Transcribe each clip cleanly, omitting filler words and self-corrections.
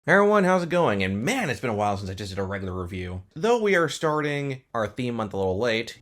Hey everyone, how's it going? And man, it's been a while since I just did a regular review. Though we are starting our theme month a little late,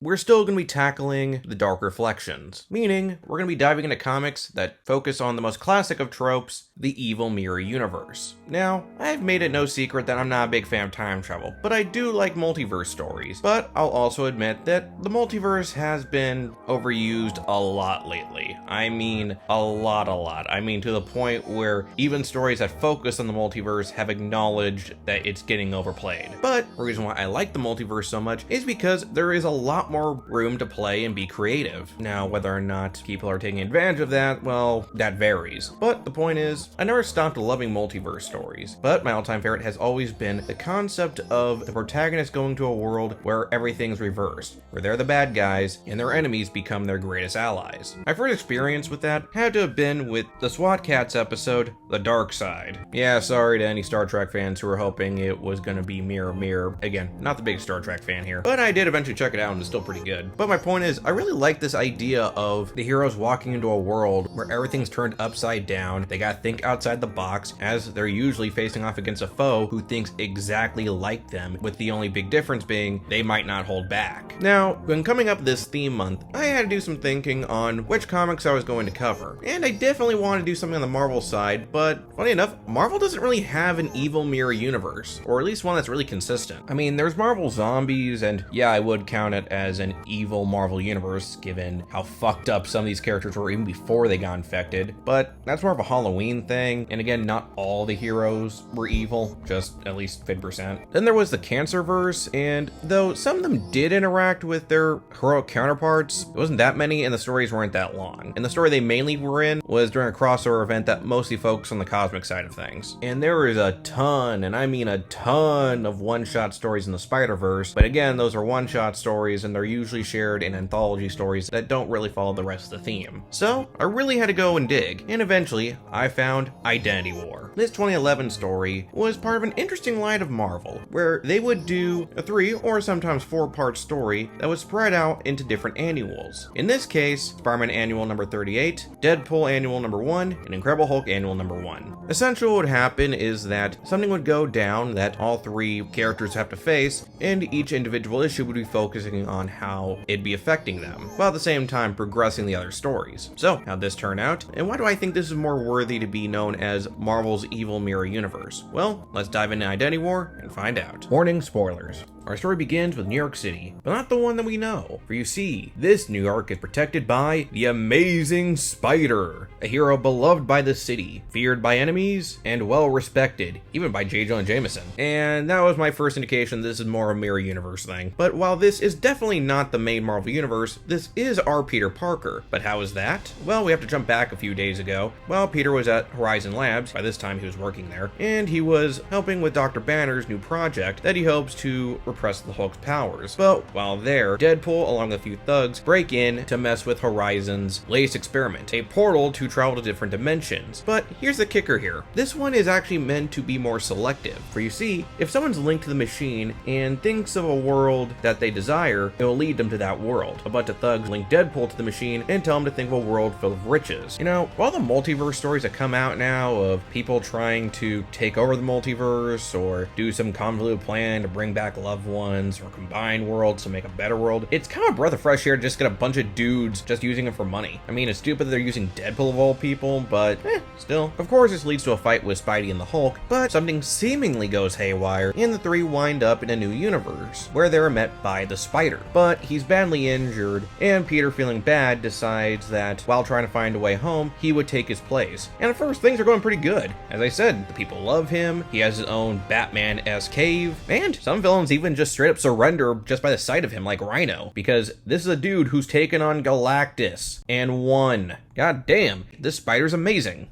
we're still going to be tackling the dark reflections, meaning we're going to be diving into comics that focus on the most classic of tropes, the evil mirror universe. Now, I've made it no secret that I'm not a big fan of time travel, but I do like multiverse stories. But I'll also admit that the multiverse has been overused a lot lately. I mean, a lot. I mean, to the point where even stories that focus on the multiverse have acknowledged that it's getting overplayed. But the reason why I like the multiverse so much is because there is a lot more room to play and be creative. Now, whether or not people are taking advantage of that, well, that varies. But the point is, I never stopped loving multiverse stories. But my all-time favorite has always been the concept of the protagonist going to a world where everything's reversed, where they're the bad guys and their enemies become their greatest allies. My first experience with that had to have been with the SWAT Cats episode, The Dark Side. Yeah, sorry to any Star Trek fans who were hoping it was gonna be Mirror Mirror. Again, not the big Star Trek fan here, but I did eventually check it out and it's still pretty good. But my point is, I really like this idea of the heroes walking into a world where everything's turned upside down. They gotta think outside the box, as they're usually facing off against a foe who thinks exactly like them, with the only big difference being they might not hold back. Now, when coming up this theme month, I had to do some thinking on which comics I was going to cover. And I definitely wanted to do something on the Marvel side, but funny enough, Marvel doesn't really have an evil mirror universe, or at least one that's really consistent. I mean, there's Marvel Zombies, and yeah, I would count it as an evil Marvel universe, given how fucked up some of these characters were even before they got infected, but that's more of a Halloween thing, and again, not all the heroes were evil, just at least 50%. Then there was the Cancerverse, and though some of them did interact with their heroic counterparts, it wasn't that many, and the stories weren't that long. And the story they mainly were in was during a crossover event that mostly focused on the cosmic side of things. And there is a ton, and I mean a ton, of one-shot stories in the Spider-Verse, but again, those are one-shot stories, and they're usually shared in anthology stories that don't really follow the rest of the theme. So I really had to go and dig, and eventually I found Identity War. This 2011 story was part of an interesting line of Marvel, where they would do a 3 or sometimes 4-part story that was spread out into different annuals. In this case, Spider-Man Annual number 38, Deadpool Annual number 1, and Incredible Hulk Annual number 1. Essentially what would happen is that something would go down that all 3 characters have to face, and each individual issue would be focusing on how it'd be affecting them, while at the same time progressing the other stories. So, how'd this turn out? And why do I think this is more worthy to be known as Marvel's Evil Mirror Universe? Well, let's dive into Identity War and find out. Warning, spoilers. Our story begins with New York City, but not the one that we know. For you see, this New York is protected by the Amazing Spider, a hero beloved by the city, feared by enemies, and well respected, even by J. Jonah Jameson. And that was my first indication this is more a mirror universe thing. But while this is definitely not the main Marvel universe, this is our Peter Parker. But how is that? Well, we have to jump back a few days ago. While Peter was at Horizon Labs, by this time he was working there, and he was helping with Dr. Banner's new project that he hopes to repress the Hulk's powers. But while there, Deadpool, along with a few thugs, break in to mess with Horizon's latest experiment, a portal to travel to different dimensions. But here's the kicker here. This one is actually meant to be more selective. For you see, if someone's linked to the machine and thinks of a world that they desire, it will lead them to that world. A bunch of thugs link Deadpool to the machine and tell him to think of a world filled with riches. You know, all the multiverse stories that come out now of people trying to take over the multiverse or do some convoluted plan to bring back loved ones or combine worlds to make a better world, it's kind of a breath of fresh air to just get a bunch of dudes just using it for money. I mean, it's stupid that they're using Deadpool of all people, but still. Of course, this leads to a fight with Spidey and the Hulk, but something seemingly goes haywire, and the 3 wind up in a new universe, where they're met by the Spider. But he's badly injured, and Peter, feeling bad, decides that while trying to find a way home, he would take his place. And at first, things are going pretty good. As I said, the people love him, he has his own Batman-esque cave, and some villains even just straight up surrender just by the sight of him, like Rhino, because this is a dude who's taken on Galactus and won. God damn, this Spider's amazing.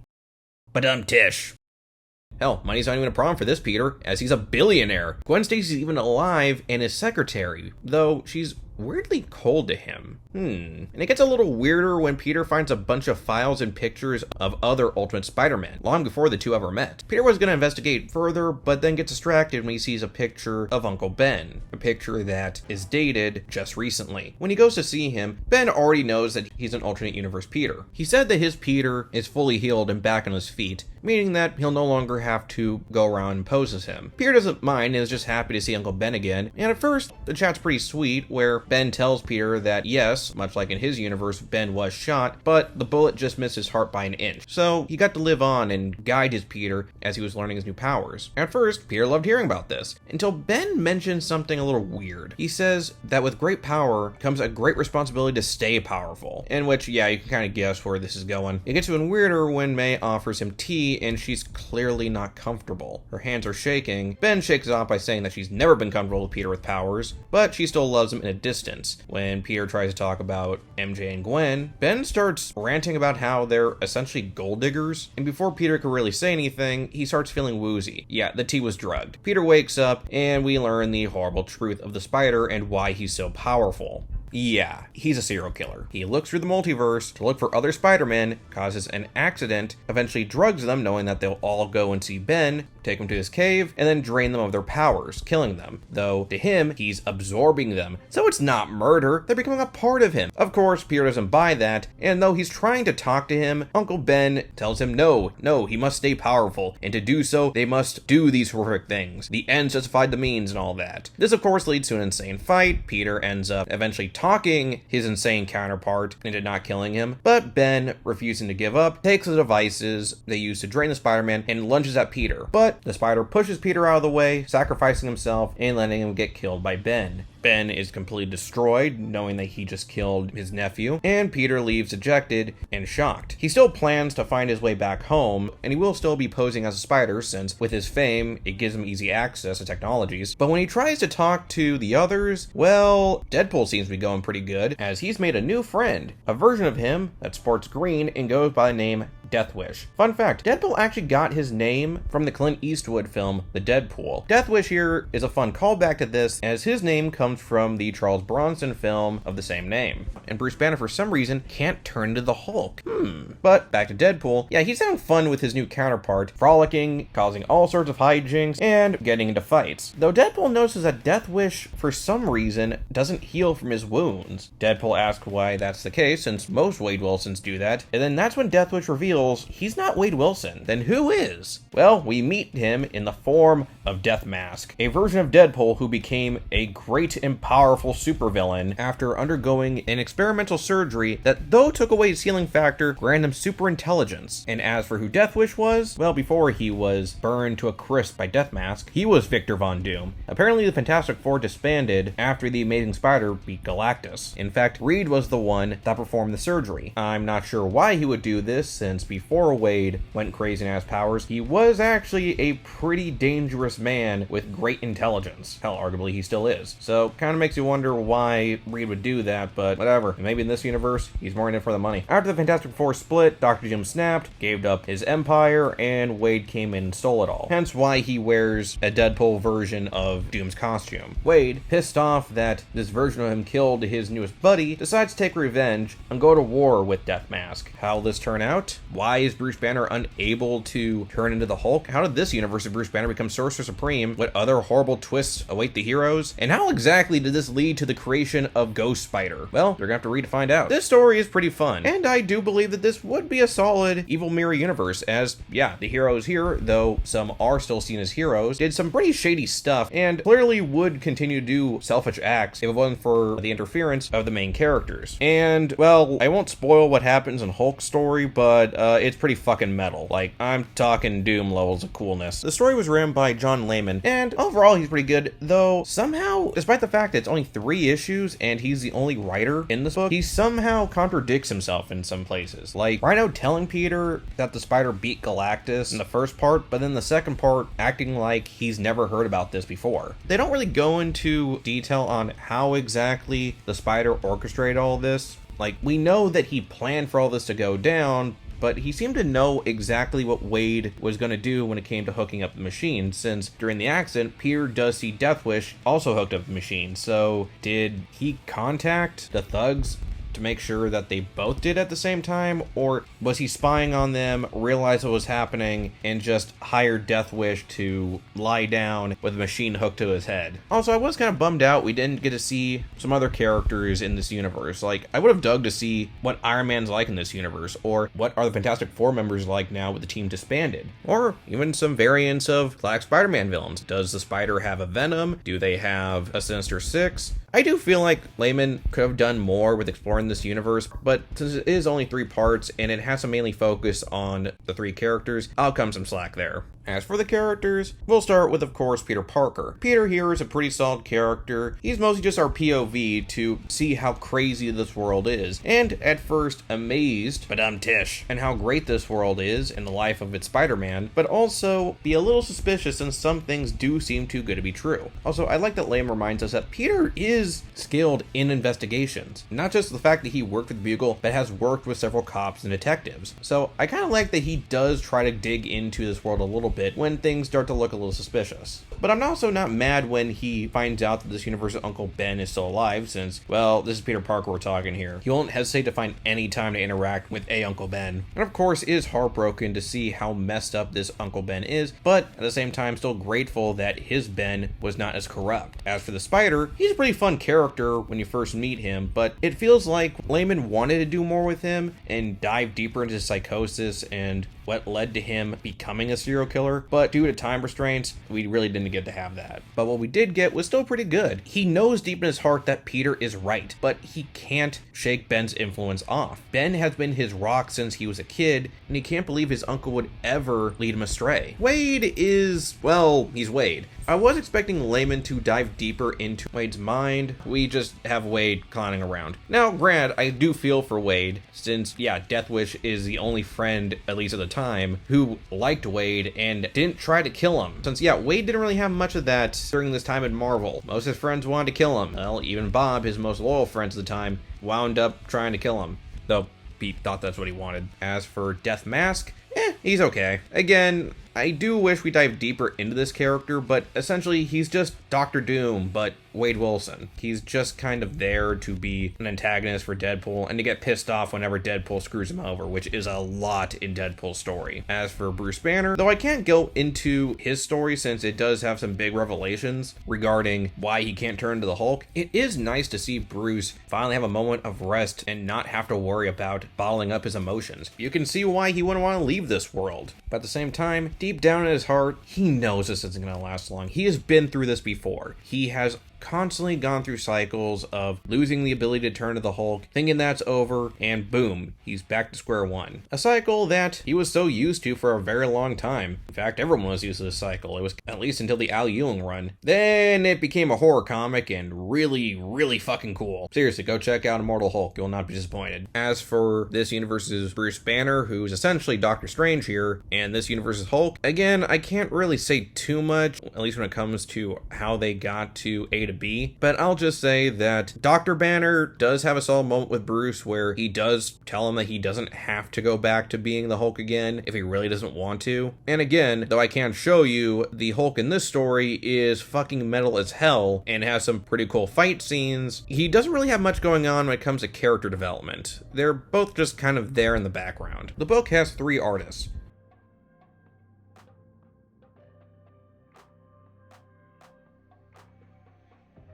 Tish. Hell, money's not even a problem for this Peter, as he's a billionaire. Gwen Stacy's even alive and his secretary, though she's weirdly cold to him. And it gets a little weirder when Peter finds a bunch of files and pictures of other Ultimate Spider-Man, long before the two ever met. Peter was going to investigate further, but then gets distracted when he sees a picture of Uncle Ben, a picture that is dated just recently. When he goes to see him, Ben already knows that he's an alternate universe Peter. He said that his Peter is fully healed and back on his feet, meaning that he'll no longer have to go around and pose as him. Peter doesn't mind and is just happy to see Uncle Ben again, and at first, the chat's pretty sweet, where Ben tells Peter that yes, much like in his universe, Ben was shot, but the bullet just missed his heart by an inch. So he got to live on and guide his Peter as he was learning his new powers. At first, Peter loved hearing about this, until Ben mentions something a little weird. He says that with great power comes a great responsibility to stay powerful, in which, yeah, you can kind of guess where this is going. It gets even weirder when May offers him tea, and she's clearly not comfortable. Her hands are shaking. Ben shakes it off by saying that she's never been comfortable with Peter with powers, but she still loves him in a distance. When Peter tries to talk about MJ and Gwen, Ben starts ranting about how they're essentially gold diggers, and before Peter could really say anything, he starts feeling woozy. Yeah, the tea was drugged. Peter wakes up, and we learn the horrible truth of the spider and why he's so powerful. Yeah, he's a serial killer. He looks through the multiverse to look for other Spider-Men, causes an accident, eventually drugs them knowing that they'll all go and see Ben, take them to his cave, and then drain them of their powers, killing them. Though, to him, he's absorbing them. So it's not murder, they're becoming a part of him. Of course, Peter doesn't buy that, and though he's trying to talk to him, Uncle Ben tells him no, he must stay powerful, and to do so, they must do these horrific things. The ends justified the means and all that. This, of course, leads to an insane fight. Peter ends up eventually talking his insane counterpart into not killing him, but Ben, refusing to give up, takes the devices they use to drain the Spider-Man and lunges at Peter. But the spider pushes Peter out of the way, sacrificing himself and letting him get killed by Ben. Ben is completely destroyed, knowing that he just killed his nephew, and Peter leaves dejected and shocked. He still plans to find his way back home, and he will still be posing as a spider since, with his fame, it gives him easy access to technologies. But when he tries to talk to the others, well, Deadpool seems to be going pretty good, as he's made a new friend, a version of him that sports green and goes by the name Death Wish. Fun fact, Deadpool actually got his name from the Clint Eastwood film, The Deadpool. Death Wish here is a fun callback to this, as his name comes from the Charles Bronson film of the same name. And Bruce Banner, for some reason, can't turn into the Hulk. But back to Deadpool. Yeah, he's having fun with his new counterpart, frolicking, causing all sorts of hijinks, and getting into fights. Though Deadpool notices that Death Wish, for some reason, doesn't heal from his wounds. Deadpool asks why that's the case, since most Wade Wilsons do that, and then that's when Death Wish reveals he's not Wade Wilson. Then who is? Well, we meet him in the form of Death Mask, a version of Deadpool who became a great and powerful supervillain after undergoing an experimental surgery that, though took away his healing factor, granted him super intelligence. And as for who Death Wish was, well, before he was burned to a crisp by Death Mask, he was Victor Von Doom. Apparently the Fantastic Four disbanded after the Amazing Spider beat Galactus. In fact, Reed was the one that performed the surgery. I'm not sure why he would do this, since before Wade went crazy and has powers, he was actually a pretty dangerous man with great intelligence. Hell, arguably he still is. So, kind of makes you wonder why Reed would do that, but whatever. Maybe in this universe, he's more in it for the money. After the Fantastic Four split, Dr. Doom snapped, gave up his empire, and Wade came in and stole it all. Hence why he wears a Deadpool version of Doom's costume. Wade, pissed off that this version of him killed his newest buddy, decides to take revenge and go to war with Death Mask. How'll this turn out? Why is Bruce Banner unable to turn into the Hulk? How did this universe of Bruce Banner become Sorcerer Supreme? What other horrible twists await the heroes? And how exactly did this lead to the creation of Ghost Spider? Well, you're gonna have to read to find out. This story is pretty fun, and I do believe that this would be a solid Evil Mirror universe, as, yeah, the heroes here, though some are still seen as heroes, did some pretty shady stuff, and clearly would continue to do selfish acts if it wasn't for the interference of the main characters. And, well, I won't spoil what happens in Hulk's story, but it's pretty fucking metal. Like, I'm talking Doom levels of coolness. The story was written by John Layman, and overall he's pretty good, though somehow, despite the fact that it's only 3 issues and he's the only writer in this book, he somehow contradicts himself in some places. Like, Rhino telling Peter that the spider beat Galactus in the first part, but then the second part acting like he's never heard about this before. They don't really go into detail on how exactly the spider orchestrated all this. Like, we know that he planned for all this to go down, but he seemed to know exactly what Wade was going to do when it came to hooking up the machine, since during the accident, Peter does see Deathwish also hooked up the machine. So did he contact the thugs to make sure that they both did at the same time, or was he spying on them, realized what was happening, and just hired Deathwish to lie down with a machine hooked to his head? Also, I was kind of bummed out we didn't get to see some other characters in this universe. Like, I would have dug to see what Iron Man's like in this universe, or what are the Fantastic Four members like now with the team disbanded, or even some variants of classic Spider-Man villains. Does the Spider have a Venom? Do they have a Sinister Six? I do feel like Layman could have done more with exploring this universe, but since it is only 3 parts and it has to mainly focus on the 3 characters, I'll cut some slack there. As for the characters, we'll start with, of course, Peter Parker. Peter here is a pretty solid character. He's mostly just our POV to see how crazy this world is, and at first amazed, but tish, and how great this world is in the life of its Spider-Man, but also be a little suspicious since some things do seem too good to be true. Also, I like that Layman reminds us that Peter is skilled in investigations. Not just the fact that he worked with Bugle, but has worked with several cops and detectives. So I kind of like that he does try to dig into this world a little bit when things start to look a little suspicious. But I'm also not mad when he finds out that this universe's Uncle Ben is still alive, since, well, this is Peter Parker we're talking here. He won't hesitate to find any time to interact with Uncle Ben. And of course, is heartbroken to see how messed up this Uncle Ben is, but at the same time still grateful that his Ben was not as corrupt. As for the Spider, he's a pretty fun character when you first meet him, but it feels like Layman wanted to do more with him and dive deeper into his psychosis and what led to him becoming a serial killer, but due to time restraints, we really didn't get to have that. But what we did get was still pretty good. He knows deep in his heart that Peter is right, but he can't shake Ben's influence off. Ben has been his rock since he was a kid, and he can't believe his uncle would ever lead him astray. Wade is, well, he's Wade. I was expecting Layman to dive deeper into Wade's mind. We just have Wade clowning around. Now, granted, I do feel for Wade, since, yeah, Deathwish is the only friend, at least at the time, who liked Wade and didn't try to kill him. Since, yeah, Wade didn't really have much of that during this time in Marvel. Most of his friends wanted to kill him. Well, even Bob, his most loyal friend at the time, wound up trying to kill him. Though, Pete thought that's what he wanted. As for Death Mask, he's okay. Again, I do wish we dive deeper into this character, but essentially he's just Dr. Doom, but Wade Wilson. He's just kind of there to be an antagonist for Deadpool and to get pissed off whenever Deadpool screws him over, which is a lot in Deadpool's story. As for Bruce Banner, though I can't go into his story since it does have some big revelations regarding why he can't turn into the Hulk, it is nice to see Bruce finally have a moment of rest and not have to worry about bottling up his emotions. You can see why he wouldn't want to leave this world, but at the same time, deep down in his heart, he knows this isn't going to last long. He has been through this before. He has constantly gone through cycles of losing the ability to turn to the Hulk, thinking that's over, and boom, he's back to square one. A cycle that he was so used to for a very long time. In fact, everyone was used to this cycle. It was at least until the Al Ewing run. Then it became a horror comic and really, really fucking cool. Seriously, go check out Immortal Hulk. You'll not be disappointed. As for this universe's Bruce Banner, who's essentially Doctor Strange here, and this universe's Hulk, again, I can't really say too much, at least when it comes to how they got to A to B, but I'll just say that Dr. Banner does have a solid moment with Bruce where he does tell him that he doesn't have to go back to being the Hulk again if he really doesn't want to. And again, though I can't show you, the Hulk in this story is fucking metal as hell and has some pretty cool fight scenes. He doesn't really have much going on when it comes to character development. They're both just kind of there in the background. The book has 3 artists.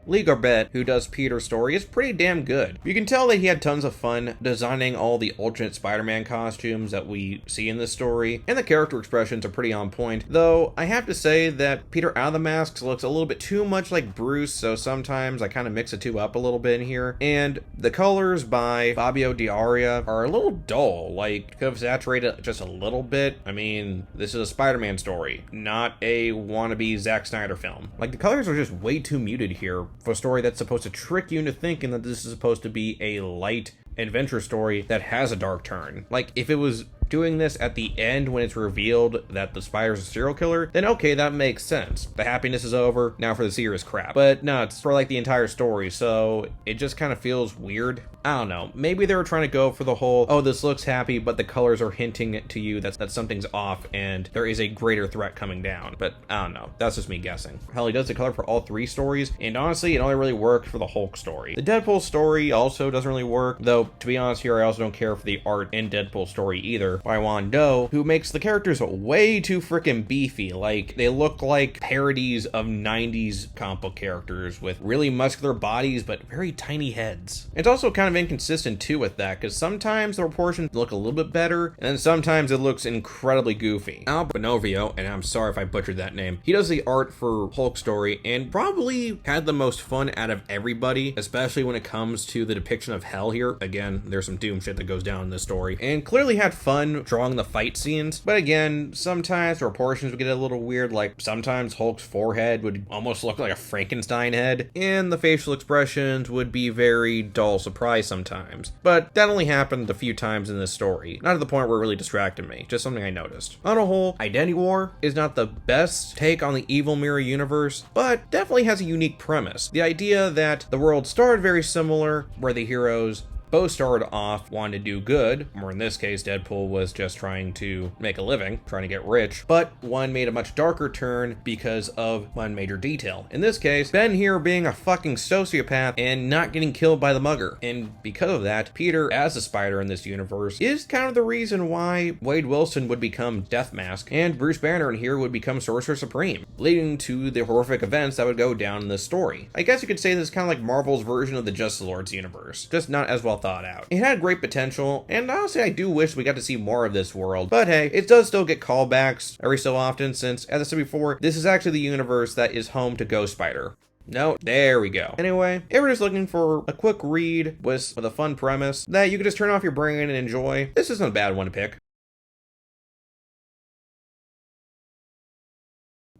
Lee Garbett, who does Peter's story, is pretty damn good. You can tell that he had tons of fun designing all the alternate Spider-Man costumes that we see in this story, and the character expressions are pretty on point, though I have to say that Peter out of the masks looks a little bit too much like Bruce, so sometimes I kind of mix the two up a little bit in here, and the colors by Fabio Diaria are a little dull, like could have saturated it just a little bit. I mean, this is a Spider-Man story, not a wannabe Zack Snyder film. Like, the colors are just way too muted here for a story that's supposed to trick you into thinking that this is supposed to be a light adventure story that has a dark turn. Like, if it was doing this at the end when it's revealed that the spider's a serial killer, then okay, that makes sense. The happiness is over, now for the serious crap. But no, it's for like the entire story, so it just kind of feels weird. I don't know, maybe they were trying to go for the whole, oh, this looks happy, but the colors are hinting to you that something's off and there is a greater threat coming down. But I don't know, that's just me guessing. Hell, he does the color for all 3 stories, and honestly, it only really worked for the Hulk story. The Deadpool story also doesn't really work, though, to be honest here, I also don't care for the art in Deadpool story either, by Wan Do, who makes the characters way too freaking beefy. Like, they look like parodies of 90s comic book characters with really muscular bodies, but very tiny heads. It's also kind of inconsistent too with that, because sometimes the proportions look a little bit better, and then sometimes it looks incredibly goofy. Al Bonovio, and I'm sorry if I butchered that name, he does the art for Hulk story, and probably had the most fun out of everybody, especially when it comes to the depiction of hell here. Again, there's some doom shit that goes down in this story, and clearly had fun drawing the fight scenes, but again, sometimes the proportions would get a little weird, like sometimes Hulk's forehead would almost look like a Frankenstein head, and the facial expressions would be very dull surprise sometimes. But that only happened a few times in this story, not to the point where it really distracted me, just something I noticed. On a whole, Identity War is not the best take on the evil mirror universe, but definitely has a unique premise. The idea that the world started very similar, where the heroes both started off wanting to do good, or in this case, Deadpool was just trying to make a living, trying to get rich, but one made a much darker turn because of one major detail. In this case, Ben here being a fucking sociopath and not getting killed by the mugger. And because of that, Peter, as the spider in this universe, is kind of the reason why Wade Wilson would become Death Mask, and Bruce Banner in here would become Sorcerer Supreme, leading to the horrific events that would go down in this story. I guess you could say this is kind of like Marvel's version of the Justice Lords universe, just not as well thought out. It had great potential, and honestly I do wish we got to see more of this world, but hey, it does still get callbacks every so often, since, as I said before, this is actually the universe that is home to Ghost Spider. No, there we go. Anyway, if you're just looking for a quick read with a fun premise that you can just turn off your brain and enjoy, this isn't a bad one to pick.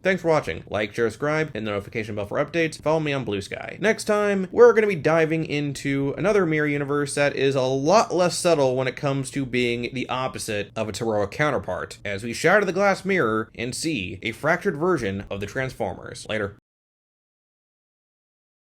Thanks for watching. Like, share, subscribe, hit the notification bell for updates. Follow me on Blue Sky. Next time, we're going to be diving into another mirror universe that is a lot less subtle when it comes to being the opposite of its heroic counterpart, as we shatter the glass mirror and see a fractured version of the Transformers. Later.